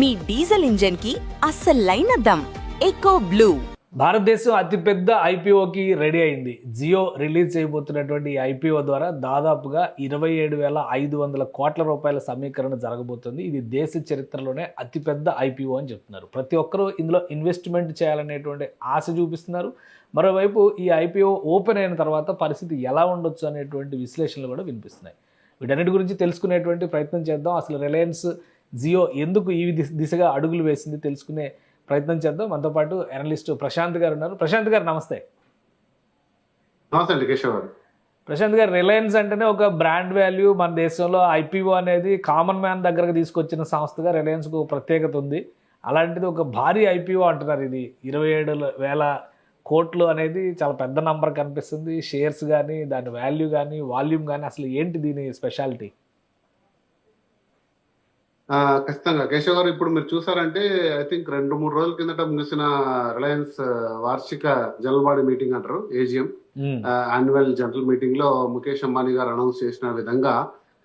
మీ diesel engine కి అస్సలైన dum echo blue. భారతదేశం అతిపెద్ద ఐపీఓకి రెడీ అయింది. జియో రిలీజ్ చేయబోతున్నటువంటి ఈ ఐపీఓ ద్వారా దాదాపుగా 27,500 కోట్ల రూపాయల సమీకరణ జరగబోతుంది. ఇది దేశ చరిత్రలోనే అతిపెద్ద ఐపీఓ అని చెప్తున్నారు. ప్రతి ఒక్కరూ ఇందులో ఇన్వెస్ట్మెంట్ చేయాలనేటువంటి ఆశ చూపిస్తున్నారు. మరోవైపు ఈ ఐపీఓ ఓపెన్ అయిన తర్వాత పరిస్థితి ఎలా ఉండొచ్చు అనేటువంటి విశ్లేషణలు కూడా వినిపిస్తున్నాయి. వీటన్నిటి గురించి తెలుసుకునేటువంటి ప్రయత్నం చేద్దాం. అసలు రిలయన్స్ జియో ఎందుకు ఈ దిశగా అడుగులు వేసింది తెలుసుకునే ప్రయత్నం చేద్దాం. మనతో పాటు అనలిస్ట్ ప్రశాంత్ గారు ఉన్నారు. ప్రశాంత్ గారు నమస్తే. నమస్తే అండి కేశవ్ గారు. ప్రశాంత్ గారు, రిలయన్స్ అంటేనే ఒక బ్రాండ్ వాల్యూ. మన దేశంలో ఐపీఓ అనేది కామన్ మ్యాన్ దగ్గరకు తీసుకొచ్చిన సంస్థగా రిలయన్స్కు ప్రత్యేకత ఉంది. అలాంటిది ఒక భారీ ఐపీఓ అంటున్నారు. ఇది 27,000 కోట్లు అనేది చాలా పెద్ద నంబర్ కనిపిస్తుంది. షేర్స్ కానీ, దాని వాల్యూ కానీ, వాల్యూమ్ కానీ, అసలు ఏంటి దీని స్పెషాలిటీ? ఖచ్చితంగా కేశవ్ గారు, ఇప్పుడు మీరు చూసారంటే ఐ థింక్ 2-3 రోజుల కిందట ముగిసిన రిలయన్స్ వార్షిక జనరల్ బాడీ మీటింగ్ అంటారు, ఏజిఎం యాన్యువల్ జనరల్ మీటింగ్ లో ముఖేష్ అంబానీ గారు అనౌన్స్ చేసిన విధంగా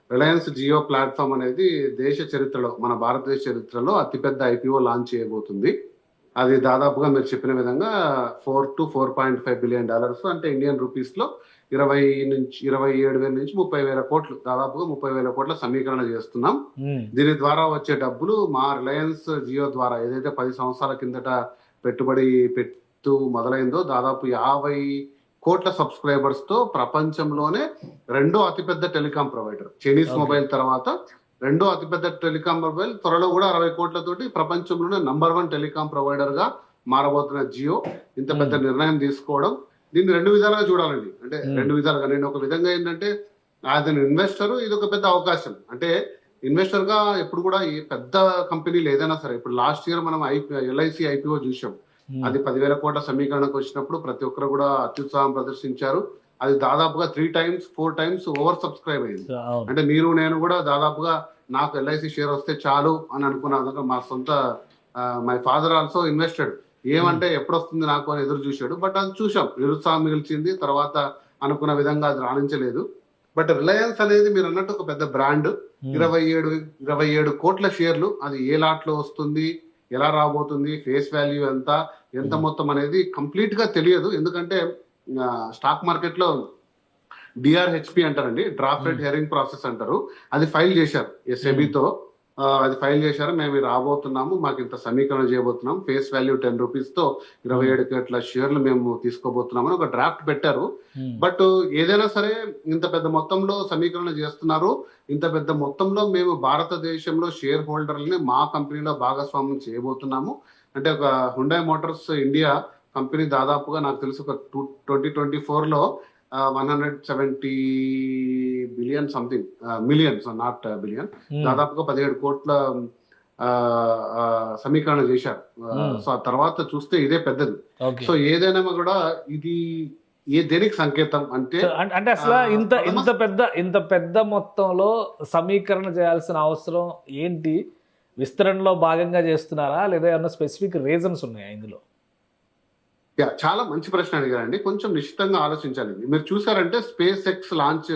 రిలయన్స్ జియో ప్లాట్ఫామ్ అనేది దేశ చరిత్రలో, మన భారతదేశ చరిత్రలో అతిపెద్ద ఐపీఓ లాంచ్ చేయబోతుంది. అది దాదాపుగా మీరు చెప్పిన విధంగా $4 to $4.5 బిలియన్, అంటే ఇండియన్ రూపీస్ లో 27,000 నుంచి 30,000 కోట్లు, దాదాపుగా 30,000 కోట్ల సమీకరణ చేస్తున్నాం. దీని ద్వారా వచ్చే డబ్బులు మా రిలయన్స్ జియో ద్వారా ఏదైతే 10 సంవత్సరాల కిందట పెట్టుబడి పెట్టు మొదలైందో, దాదాపు 50 కోట్ల సబ్స్క్రైబర్స్ తో ప్రపంచంలోనే రెండో అతిపెద్ద టెలికాం ప్రొవైడర్, చైనీస్ మొబైల్ తర్వాత రెండో అతిపెద్ద టెలికాం మొబైల్, త్వరలో కూడా 60 కోట్లతోటి ప్రపంచంలోనే నంబర్ 1 టెలికాం ప్రొవైడర్ గా మారబోతున్న జియో ఇంత పెద్ద నిర్ణయం తీసుకోవడం, దీన్ని 2 విధాలుగా చూడాలండి. అంటే 2 విధాలుగా, నేను ఒక విధంగా ఏంటంటే యాజ్ అన్ ఇన్వెస్టర్ ఇది ఒక పెద్ద అవకాశం. అంటే ఇన్వెస్టర్ గా ఎప్పుడు కూడా ఈ పెద్ద కంపెనీలు ఏదైనా సరే, ఇప్పుడు లాస్ట్ ఇయర్ మనం ఎల్ఐసి ఐపీఓ చూసాం. అది 10,000 కోట్ల సమీకరణకు వచ్చినప్పుడు ప్రతి ఒక్కరు కూడా అత్యుత్సాహం ప్రదర్శించారు. అది దాదాపుగా 3 times 4 times ఓవర్ సబ్స్క్రైబ్ అయింది. అంటే మీరు నేను కూడా దాదాపుగా నాకు ఎల్ఐసి షేర్ వస్తే చాలు అని అనుకున్నాను. మా సొంత మై ఫాదర్ ఆల్సో ఇన్వెస్టెడ్. ఏమంటే ఎప్పుడు వస్తుంది నాకు అని ఎదురు చూశాడు. బట్ అది చూసాం, నిరుత్సాహం మిగిల్చింది. తర్వాత అనుకున్న విధంగా అది రాణించలేదు. బట్ రిలయన్స్ అనేది మీరు అన్నట్టు ఒక పెద్ద బ్రాండ్, 27 కోట్ల షేర్లు. అది ఏ లాట్ లో వస్తుంది, ఎలా రాబోతుంది, ఫేస్ వాల్యూ ఎంత మొత్తం అనేది కంప్లీట్ గా తెలియదు. ఎందుకంటే స్టాక్ మార్కెట్ లో డిఆర్హెచ్పి అంటారండి, డ్రాఫ్ట్ రేట్ హియరింగ్ ప్రాసెస్ అంటారు. అది ఫైల్ చేశారు సెబీతో. అది ఫైల్ చేశారు, మేము రాబోతున్నాము, మాకు ఇంత సమీకరణ చేయబోతున్నాం, ఫేస్ వాల్యూ 10 రూపీస్ తో 27 కోట్ల షేర్లు మేము తీసుకోబోతున్నామని ఒక డ్రాఫ్ట్ పెట్టారు. బట్ ఏదైనా సరే ఇంత పెద్ద మొత్తంలో సమీకరణ చేస్తున్నారు. ఇంత పెద్ద మొత్తంలో మేము భారతదేశంలో షేర్ హోల్డర్లని మా కంపెనీలో భాగస్వామ్యం చేయబోతున్నాము. అంటే ఒక హుండాయ్ మోటార్స్ ఇండియా కంపెనీ దాదాపుగా నాకు తెలిసి ఒక 2024లో 170 billion something, millions not billion, దాదాపుగా 17 కోట్ల సమీకరణ చేశారు. సో ఆ తర్వాత చూస్తే ఇదే పెద్దది. సో ఏదైనా కూడా ఇది దేనికి సంకేతం అంటే అసలు ఇంత పెద్ద మొత్తంలో సమీకరణ చేయాల్సిన అవసరం ఏంటి? విస్తరణలో భాగంగా చేస్తున్నారా, లేదా ఏమన్నా స్పెసిఫిక్ రీజన్స్ ఉన్నాయా ఇందులో? చాలా మంచి ప్రశ్న అడిగారండి. కొంచెం నిశ్చితంగా ఆలోచించాలి. మీరు చూసారంటే స్పేస్ ఎక్స్ లాంచ్,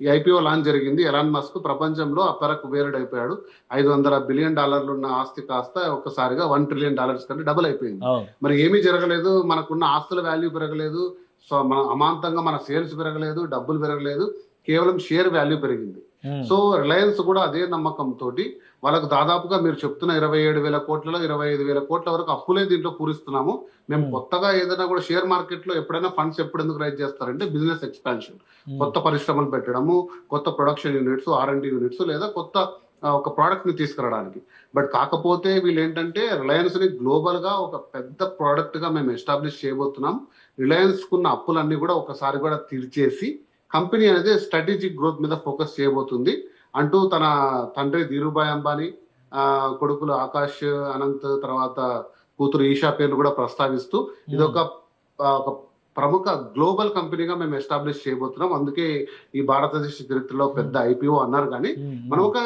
ఈ ఐపీఓ లాంచ్ జరిగింది. ఎలాన్ మస్క్ ప్రపంచంలో అప్పరకు కుబేరుడైపోయాడు. $500 బిలియన్ ఉన్న ఆస్తి కాస్త ఒక్కసారిగా $1 ట్రిలియన్ కంటే డబుల్ అయిపోయింది. మరి ఏమీ జరగలేదు, మనకున్న ఆస్తుల వాల్యూ పెరగలేదు, సో మన అమాంతంగా మన సేల్స్ పెరగలేదు, డబ్బులు పెరగలేదు, కేవలం షేర్ వాల్యూ పెరిగింది. సో రిలయన్స్ కూడా అదే నమ్మకం తోటి వాళ్ళకు దాదాపుగా మీరు చెప్తున్న 27,000 కోట్లలో 25,000 కోట్ల వరకు అప్పులే దీంట్లో పూరిస్తున్నాము. మేము కొత్తగా ఏదైనా కూడా షేర్ మార్కెట్ లో ఎప్పుడైనా ఫండ్స్ ఎందుకు రైజ్ చేస్తారంటే బిజినెస్ ఎక్స్పాన్షన్, కొత్త పరిశ్రమలు పెట్టడము, కొత్త ప్రొడక్షన్ యూనిట్స్, R&D యూనిట్స్, లేదా కొత్త ఒక ప్రోడక్ట్ ని తీసుకురావడానికి. బట్ కాకపోతే వీళ్ళు ఏంటంటే రిలయన్స్ ని గ్లోబల్ గా ఒక పెద్ద ప్రోడక్ట్ గా మేము ఎస్టాబ్లిష్ చేయబోతున్నాం. రిలయన్స్ కున్న అప్పులన్నీ కూడా ఒకసారి కూడా తీర్చేసి కంపెనీ అనేది స్ట్రాటజిక్ గ్రోత్ మీద ఫోకస్ చేయబోతుంది అంటూ తన తండ్రి ధీరుభాయ్ అంబానీ, కొడుకులు ఆకాష్ అనంత్, తర్వాత కూతురు ఈషా పేర్లు కూడా ప్రస్తావిస్తూ ఇది ఒక ప్రముఖ గ్లోబల్ కంపెనీగా మేము ఎస్టాబ్లిష్ చేయబోతున్నాం. అందుకే ఈ భారతదేశ చరిత్రలో పెద్ద ఐపీఓ అన్నారు. కానీ మనం ఒక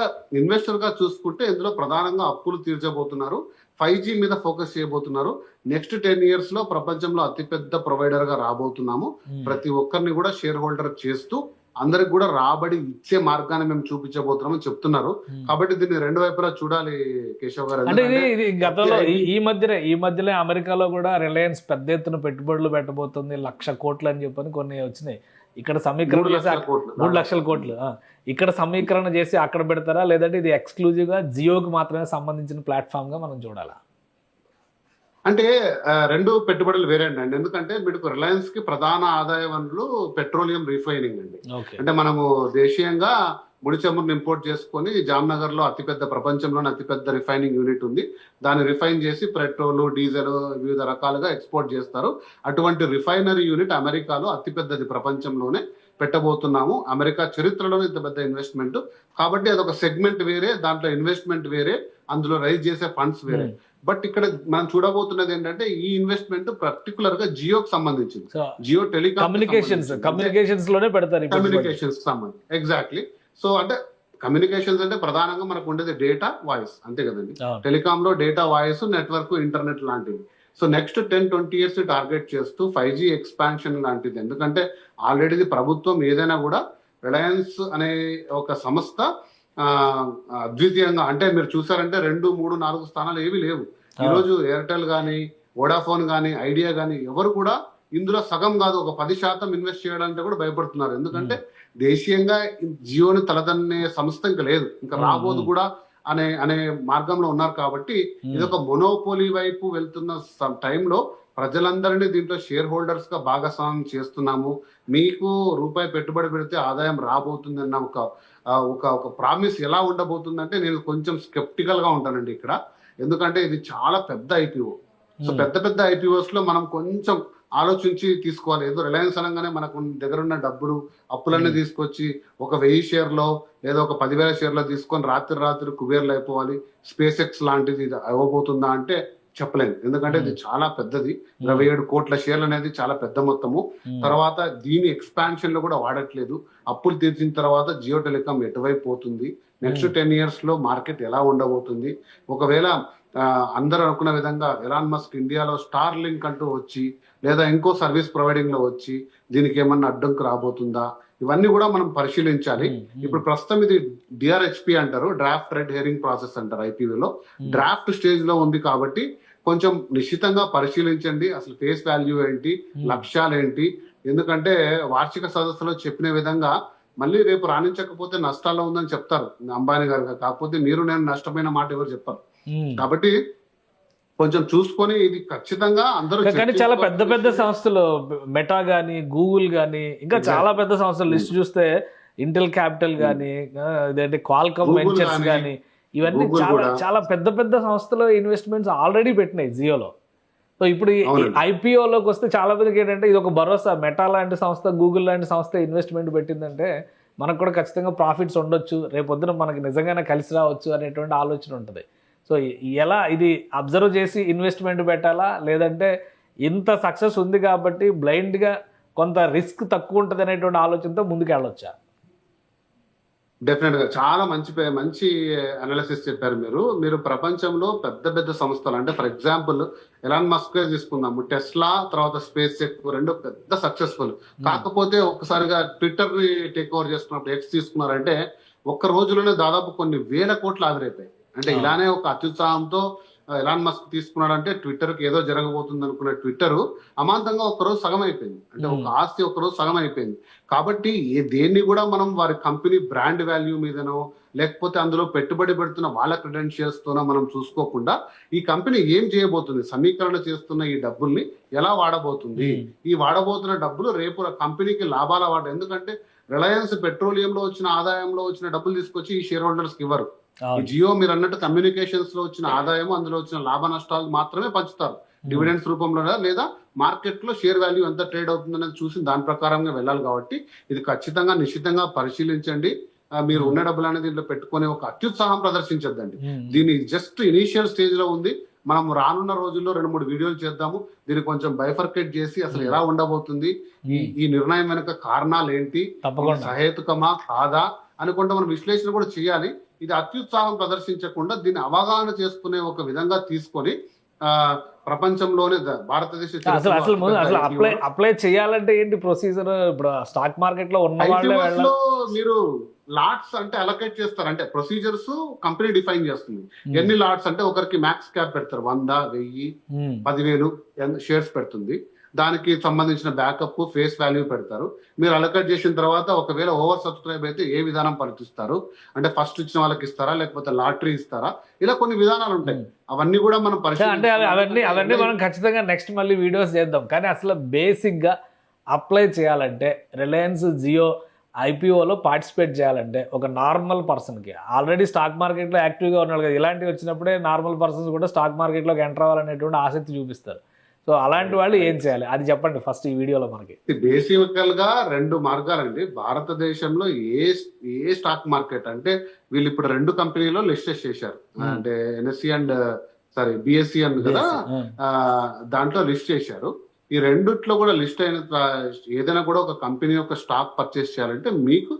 ఇన్వెస్టర్ గా చూసుకుంటే ఇందులో ప్రధానంగా అప్పులు తీర్చబోతున్నారు, 5G మీద ఫోకస్ చేయబోతున్నారు. నెక్స్ట్ 10 years లో ప్రపంచంలో అతిపెద్ద ప్రొవైడర్ గా రాబోతున్నాము. ప్రతి ఒక్కరిని కూడా షేర్ హోల్డర్ చేస్తూ అందరికి కూడా రాబడి ఇచ్చే మార్గాన్ని మేము చూపించబోతున్నామని చెప్తున్నారు. కాబట్టి దీన్ని రెండు వైపులా చూడాలి కేశవ్ గారు. అంటే ఇది గతంలో ఈ మధ్యలో అమెరికాలో కూడా రిలయన్స్ పెద్ద ఎత్తున పెట్టుబడులు పెట్టబోతుంది 1,00,000 కోట్లు అని చెప్పని కొన్ని వచ్చినాయి. ఇక్కడ సమీకరణ చేసి 3 లక్షల కోట్లు ఇక్కడ సమీకరణ చేసి అక్కడ పెడతారా, లేదంటే ఇది ఎక్స్క్లూజివ్ గా జియోకి మాత్రమే సంబంధించిన ప్లాట్ఫామ్ గా మనం చూడాలా? అంటే రెండు పెట్టుబడులు వేరే అండి. ఎందుకంటే మీకు రిలయన్స్ కి ప్రధాన ఆదాయ వనరులు పెట్రోలియం రీఫైనింగ్ అండి. అంటే మనము దేశీయంగా ముడి చమురును ఇంపోర్ట్ చేసుకొని జామ్నగర్ లో ప్రపంచంలోనే అతిపెద్ద రిఫైనింగ్ యూనిట్ ఉంది. దాన్ని రిఫైన్ చేసి పెట్రోల్, డీజిల్ వివిధ రకాలుగా ఎక్స్పోర్ట్ చేస్తారు. అటువంటి రిఫైనరీ యూనిట్ అమెరికాలో అతిపెద్దది ప్రపంచంలోనే పెట్టబోతున్నాము. అమెరికా చరిత్రలోనే ఇంత పెద్ద ఇన్వెస్ట్మెంట్ కాబట్టి అదొక సెగ్మెంట్ వేరే, దాంట్లో ఇన్వెస్ట్మెంట్ వేరే, అందులో రైజ్ చేసే ఫండ్స్ వేరే. బట్ ఇక్కడ మనం చూడబోతున్నది ఏంటంటే ఈ ఇన్వెస్ట్మెంట్ పర్టికులర్ గా జియోకి సంబంధించింది. జియో కమ్యూనికేషన్స్ లోనే పెడతారు. కమ్యూనికేషన్స్ సంబంధించి ఎగ్జాక్ట్లీ. సో అంటే కమ్యూనికేషన్స్ అంటే ప్రధానంగా మనకు ఉండేది డేటా, వాయిస్, అంతే కదండి. టెలికామ్ లో డేటా, వాయిస్, నెట్వర్క్, ఇంటర్నెట్ లాంటివి. సో నెక్స్ట్ 10-20 years టార్గెట్ చేస్తూ 5G ఎక్స్పాన్షన్ లాంటిది. ఎందుకంటే ఆల్రెడీ ప్రభుత్వం ఏదైనా కూడా రిలయన్స్ అనే ఒక సంస్థ అద్వితీయంగా, అంటే మీరు చూసారంటే 2, 3, 4 స్థానాలు ఏవి లేవు. ఈరోజు ఎయిర్టెల్ కానీ, వోడాఫోన్ కానీ, ఐడియా కానీ ఎవరు కూడా ఇందులో సగం కాదు, ఒక 10% ఇన్వెస్ట్ చేయడానికి కూడా భయపడుతున్నారు. ఎందుకంటే దేశీయంగా జియోని తలదన్నే సంస్థ ఇంకా లేదు, ఇంకా రాబోదు కూడా అనే మార్గంలో ఉన్నారు. కాబట్టి ఇది ఒక మొనోపోలీ వైపు వెళ్తున్న టైంలో ప్రజలందరినీ దీంట్లో షేర్ హోల్డర్స్ గా భాగస్వామ్యం చేస్తున్నాము. మీకు రూపాయి పెట్టుబడి పెడితే ఆదాయం రాబోతుంది అన్న ఒక ప్రామిస్ ఎలా ఉండబోతుందంటే నేను కొంచెం స్కెప్టికల్ గా ఉంటానండి ఇక్కడ. ఎందుకంటే ఇది చాలా పెద్ద ఐపీఓ. సో పెద్ద ఐపీఓస్ లో మనం కొంచెం ఆలోచించి తీసుకోవాలి. ఏదో రిలయన్స్ అనగానే మనకు దగ్గర ఉన్న డబ్బులు అప్పులన్నీ తీసుకొచ్చి ఒక 1000 షేర్లో లేదా ఒక 10,000 షేర్లో తీసుకొని రాత్రి కుబేర్లు అయిపోవాలి. స్పేస్ ఎక్స్ లాంటిది అవ్వబోతుందా అంటే చెప్పలేను. ఎందుకంటే ఇది చాలా పెద్దది. 27 కోట్ల షేర్లు అనేది చాలా పెద్ద మొత్తము. తర్వాత దీని ఎక్స్పాన్షన్ లో కూడా వాడట్లేదు. అప్పులు తీర్చిన తర్వాత జియో టెలికాం ఎటువైపు పోతుంది, నెక్స్ట్ 10 years లో మార్కెట్ ఎలా ఉండబోతుంది, ఒకవేళ అందరూ అనుకున్న విధంగా ఎలాన్ మస్క్ ఇండియాలో స్టార్ లింక్ అంటూ వచ్చి లేదా ఇంకో సర్వీస్ ప్రొవైడింగ్ లో వచ్చి దీనికి ఏమన్నా అడ్డంకు రాబోతుందా, ఇవన్నీ కూడా మనం పరిశీలించాలి. ఇప్పుడు ప్రస్తుతం ఇది డిఆర్హెచ్పి అంటారు, డ్రాఫ్ట్ రెడ్ హెరింగ్ ప్రాసెస్ అంటారు. ఐపీఓలో డ్రాఫ్ట్ స్టేజ్ లో ఉంది కాబట్టి కొంచెం నిశ్చితంగా పరిశీలించండి. అసలు ఫేస్ వాల్యూ ఏంటి, లక్ష్యాలు ఏంటి. ఎందుకంటే వార్షిక సదస్సులో చెప్పిన విధంగా మళ్ళీ రేపు రాణించకపోతే నష్టాల్లో ఉందని చెప్తారు అంబానీ గారు. కాకపోతే మీరు నేను నష్టమైన మాట ఎవరు చెప్పారు. కాబట్టి కొంచెం చూసుకొని ఇది ఖచ్చితంగా అందరూ. కానీ చాలా పెద్ద సంస్థలు, మెటా గానీ, గూగుల్ గానీ, ఇంకా చాలా పెద్ద సంస్థలు లిస్ట్ చూస్తే ఇంటెల్ క్యాపిటల్ గానీ, ఇదేంటి క్వాల్కమ్ వెంచర్స్ గానీ, ఇవన్నీ చాలా పెద్ద సంస్థలు ఇన్వెస్ట్మెంట్స్ ఆల్రెడీ పెట్టినాయి జియోలో. సో ఇప్పుడు ఐపీఓలోకి వస్తే చాలా మందికి ఏంటంటే ఇది ఒక భరోసా. మెటా లాంటి సంస్థ, గూగుల్ లాంటి సంస్థ ఇన్వెస్ట్మెంట్ పెట్టిందంటే మనకు కూడా ఖచ్చితంగా ప్రాఫిట్స్ ఉండొచ్చు, రేపొద్దున మనకి నిజంగానే కలిసి రావచ్చు అనేటువంటి ఆలోచన ఉంటుంది. సో ఎలా ఇది అబ్జర్వ్ చేసి ఇన్వెస్ట్మెంట్ పెట్టాలా, లేదంటే ఇంత సక్సెస్ ఉంది కాబట్టి బ్లైండ్గా కొంత రిస్క్ తక్కువ ఉంటుంది అనేటువంటి ఆలోచనతో ముందుకు వెళ్ళొచ్చా? డెఫినెట్ గా చాలా మంచి అనాలిసిస్ చెప్పారు మీరు. ప్రపంచంలో పెద్ద సంస్థలు అంటే ఫర్ ఎగ్జాంపుల్ ఎలాన్ మస్క్ తీసుకుందాము, టెస్లా, తర్వాత స్పేస్ ఎక్స్, రెండు పెద్ద సక్సెస్ఫుల్. కాకపోతే ఒక్కసారిగా ట్విట్టర్ ని టేక్ ఓవర్ చేసుకున్నప్పుడు, ఎక్స్ తీసుకున్నారంటే ఒక్క రోజులోనే దాదాపు కొన్ని వేల కోట్లు ఆవిరైపోయాయి. అంటే ఇలానే ఒక అత్యుత్సాహంతో ఎలాన్ మస్క్ తీసుకున్నాడంటే ట్విట్టర్ కి ఏదో జరగబోతుంది అనుకున్న ట్విట్టర్ అమాంతంగా ఒక్కరోజు సగం అయిపోయింది. అంటే ఒక ఆస్తి ఒక్కరోజు సగం అయిపోయింది. కాబట్టి దేన్ని కూడా మనం వారి కంపెనీ బ్రాండ్ వాల్యూ మీదనో లేకపోతే అందులో పెట్టుబడి పెడుతున్న వాళ్ళ క్రెడెన్షియల్స్ తోనో మనం చూసుకోకుండా ఈ కంపెనీ ఏం చేయబోతుంది, సమీకరణ చేస్తున్న ఈ డబ్బుల్ని ఎలా వాడబోతుంది, ఈ వాడబోతున్న డబ్బులు రేపు కంపెనీకి లాభాల వాడు. ఎందుకంటే రిలయన్స్ పెట్రోలియంలో వచ్చిన ఆదాయంలో వచ్చిన డబ్బులు తీసుకొచ్చి ఈ షేర్ హోల్డర్స్ కి ఇవ్వరు. ఈ జియో మీరు అన్నట్టు కమ్యూనికేషన్స్ లో వచ్చిన ఆదాయం, అందులో వచ్చిన లాభ నష్టాలు మాత్రమే పంచుతారు డివిడెండ్స్ రూపంలో, లేదా మార్కెట్ లో షేర్ వాల్యూ ఎంత ట్రేడ్ అవుతుందనేది చూసి దాని ప్రకారంగా వెళ్ళాలి. కాబట్టి ఇది ఖచ్చితంగా నిశ్చితంగా పరిశీలించండి. మీరు ఉన్న డబ్బులు అనేది దీంట్లో పెట్టుకునే ఒక అత్యుత్సాహం ప్రదర్శించద్దండి. దీని జస్ట్ ఇనీషియల్ స్టేజ్ లో ఉంది. మనం రానున్న రోజుల్లో 2-3 వీడియోలు చేద్దాము. దీన్ని కొంచెం బైఫర్కేట్ చేసి అసలు ఎలా ఉండబోతుంది, ఈ నిర్ణయం వెనుక కారణాలు ఏంటి, సహేతుకమా కాదా అనుకుంటే మనం విశ్లేషణ కూడా చేయాలి. ఇది అత్యుత్సాహం ప్రదర్శించకుండా దీన్ని అవగాహన చేసుకునే ఒక విధంగా తీసుకొని ప్రపంచంలోనే భారతదేశ అసలు అసలు ముందు అసలు అప్లై చేయాలంటే ఏంటి ప్రొసీజర్? ఇప్పుడు స్టాక్ మార్కెట్ లో ఉన్న వాళ్ళే లో మీరు లాట్స్ అంటే అలొకేట్ చేస్తారు, అంటే ప్రొసీజర్స్ కంపెనీ డిఫైన్ చేస్తుంది. ఎన్ని లాట్స్ అంటే ఒకరికి మ్యాక్స్ క్యాప్ పెడతారు, 100, 1000, 10,000 షేర్స్ పెడుతుంది. దానికి సంబంధించిన బ్యాకప్ ఫేస్ వాల్యూ పెడతారు. మీరు అలొకేట్ చేసిన తర్వాత ఒకవేళ ఓవర్ సబ్స్క్రైబ్ అయితే ఏ విధానం పాటిస్తారు అంటే ఫస్ట్ ఇచ్చిన వాళ్ళకి ఇస్తారా లేకపోతే లాటరీ ఇస్తారా, ఇలా కొన్ని విధానాలు ఉంటాయి. అవన్నీ కూడా మనం అంటే అవన్నీ మనం ఖచ్చితంగా నెక్స్ట్ మళ్ళీ వీడియోస్ చేద్దాం. కానీ అసలు బేసిక్ గా అప్లై చేయాలంటే రిలయన్స్ జియో ఐపీఓలో పార్టిసిపేట్ చేయాలంటే ఒక నార్మల్ పర్సన్కి, ఆల్రెడీ స్టాక్ మార్కెట్లో యాక్టివ్గా ఉన్నాడు కదా, ఇలాంటివి వచ్చినప్పుడే నార్మల్ పర్సన్స్ కూడా స్టాక్ మార్కెట్లోకి ఎంటర్ అవ్వాలనేటువంటి ఆసక్తి చూపిస్తారు. సో అలాంటి వాళ్ళు ఏం చేయాలి అది చెప్పండి ఫస్ట్ ఈ వీడియోలో మనకి. బేసికల్ గా 2 మార్గాలండి. భారతదేశంలో ఏ స్టాక్ మార్కెట్ అంటే వీళ్ళు ఇప్పుడు 2 కంపెనీలో లిస్టెడ్ చేశారు, అంటే ఎన్ఎస్సి అండ్ బిఎస్సి అండ్ కదా, దాంట్లో లిస్ట్ చేశారు. ఈ రెండిట్లో కూడా లిస్ట్ అయిన ఏదైనా కూడా ఒక కంపెనీ యొక్క స్టాక్ పర్చేస్ చేయాలంటే మీకు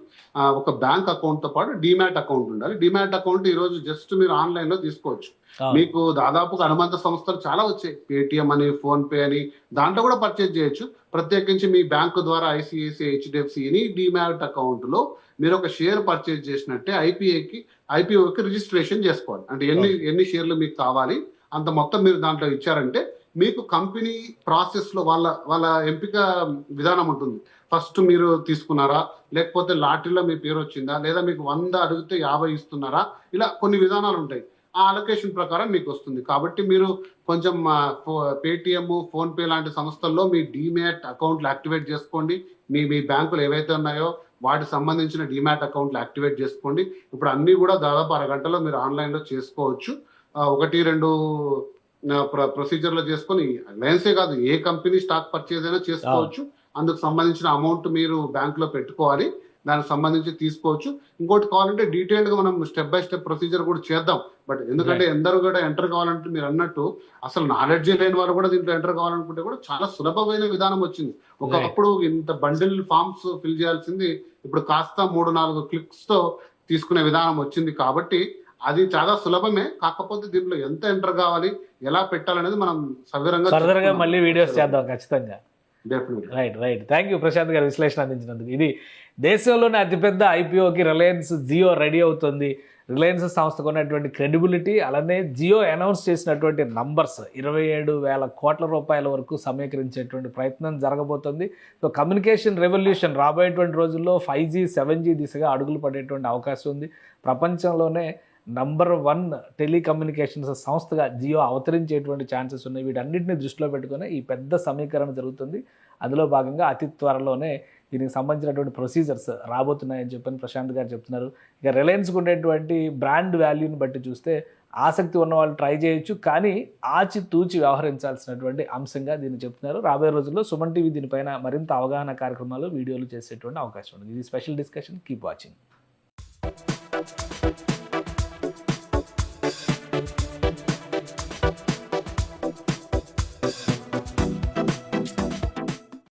ఒక బ్యాంక్ అకౌంట్ తో పాటు డిమాట్ అకౌంట్ ఉండాలి. డిమాట్ అకౌంట్ ఈ రోజు జస్ట్ మీరు ఆన్లైన్ లో తీసుకోవచ్చు. మీకు దాదాపుగా అనుబంధ సంస్థలు చాలా వచ్చాయి, పేటిఎం అని, ఫోన్ పే అని, దాంట్లో కూడా పర్చేజ్ చేయొచ్చు. ప్రత్యేకించి మీ బ్యాంకు ద్వారా ఐసిఐసిఐ, హెచ్డిఎఫ్సి డిమాట్ అకౌంట్ లో మీరు ఒక షేర్ పర్చేజ్ చేసినట్టే ఐపీఓకి రిజిస్ట్రేషన్ చేసుకోవాలి. అంటే ఎన్ని షేర్లు మీకు కావాలి అంత మొత్తం మీరు దాంట్లో ఇచ్చారంటే మీకు కంపెనీ ప్రాసెస్ లో వాళ్ళ ఎంపిక విధానం ఉంటుంది. ఫస్ట్ మీరు తీసుకున్నారా, లేకపోతే లాటరీలో మీ పేరు వచ్చిందా, లేదా మీకు 100 అడిగితే 50 ఇస్తున్నారా, ఇలా కొన్ని విధానాలు ఉంటాయి. ఆ అలొకేషన్ ప్రకారం మీకు వస్తుంది. కాబట్టి మీరు కొంచెం పేటిఎం, ఫోన్ పే లాంటి సంస్థల్లో మీ డిమాట్ అకౌంట్లు యాక్టివేట్ చేసుకోండి. మీ బ్యాంకులు ఏవైతే ఉన్నాయో వాటికి సంబంధించిన డిమాట్ అకౌంట్లు యాక్టివేట్ చేసుకోండి. ఇప్పుడు అన్ని కూడా దాదాపు అరగంటలో మీరు ఆన్లైన్ లో చేసుకోవచ్చు. 1-2 ప్రొసీజర్లు చేసుకొని రిలయన్సే కాదు ఏ కంపెనీ స్టాక్ పర్చేజ్ అయినా చేసుకోవచ్చు. అందుకు సంబంధించిన అమౌంట్ మీరు బ్యాంక్ లో పెట్టుకోవాలి, దానికి సంబంధించి తీసుకోవచ్చు. ఇంకోటి కావాలంటే డీటెయిల్డ్ గా మనం స్టెప్ బై స్టెప్ ప్రొసీజర్ కూడా చేద్దాం. బట్ ఎందుకంటే ఎందరూ కూడా ఎంటర్ కావాలంటే మీరు అన్నట్టు అసలు నాలెడ్జ్ లేని వారు కూడా దీంట్లో ఎంటర్ కావాలనుకుంటే కూడా చాలా సులభమైన విధానం వచ్చింది. ఒకప్పుడు ఇంత బండిల్ ఫామ్స్ ఫిల్ చేయాల్సింది ఇప్పుడు కాస్త 3-4 క్లిక్స్ తో తీసుకునే విధానం వచ్చింది. కాబట్టి అది చాలా సులభమే. కాకపోతే దీంట్లో ఎంత ఎంటర్ కావాలి, ఎలా పెట్టాలనేది మనం సవివరంగా మళ్ళీ వీడియోస్ చేద్దాం ఖచ్చితంగా. రైట్. థ్యాంక్ యూ ప్రశాంత్ గారు విశ్లేషణ అందించినందుకు. ఇది దేశంలోనే అతిపెద్ద ఐపీఓకి రిలయన్స్ జియో రెడీ అవుతుంది. రిలయన్స్ సంస్థకు ఉన్నటువంటి క్రెడిబిలిటీ, అలానే జియో అనౌన్స్ చేసినటువంటి నంబర్స్ 27,000 కోట్ల రూపాయల వరకు సమీకరించేటువంటి ప్రయత్నం జరగబోతుంది. సో కమ్యూనికేషన్ రెవల్యూషన్ రాబోయేటువంటి రోజుల్లో 5G, 7G దిశగా అడుగులు పడేటువంటి అవకాశం ఉంది. ప్రపంచంలోనే నంబర్ 1 టెలికమ్యూనికేషన్స్ సంస్థగా జియో అవతరించేటువంటి ఛాన్సెస్ ఉన్నాయి. వీటన్నిటిని దృష్టిలో పెట్టుకుని ఈ పెద్ద సమీకరణ జరుగుతుంది. అందులో భాగంగా అతి త్వరలోనే దీనికి సంబంధించినటువంటి ప్రొసీజర్స్ రాబోతున్నాయని చెప్పని ప్రశాంత్ గారు చెప్తున్నారు. ఇక రిలయన్స్కి ఉండేటువంటి బ్రాండ్ వాల్యూని బట్టి చూస్తే ఆసక్తి ఉన్న వాళ్ళు ట్రై చేయొచ్చు, కానీ ఆచితూచి వ్యవహరించాల్సినటువంటి అంశంగా దీన్ని చెప్తున్నారు. రాబోయే రోజుల్లో సుమన్ టీవీ దీనిపైన మరింత అవగాహన కార్యక్రమాలు, వీడియోలు చేసేటువంటి అవకాశం ఉంది. ఇది స్పెషల్ డిస్కషన్. Keep watching.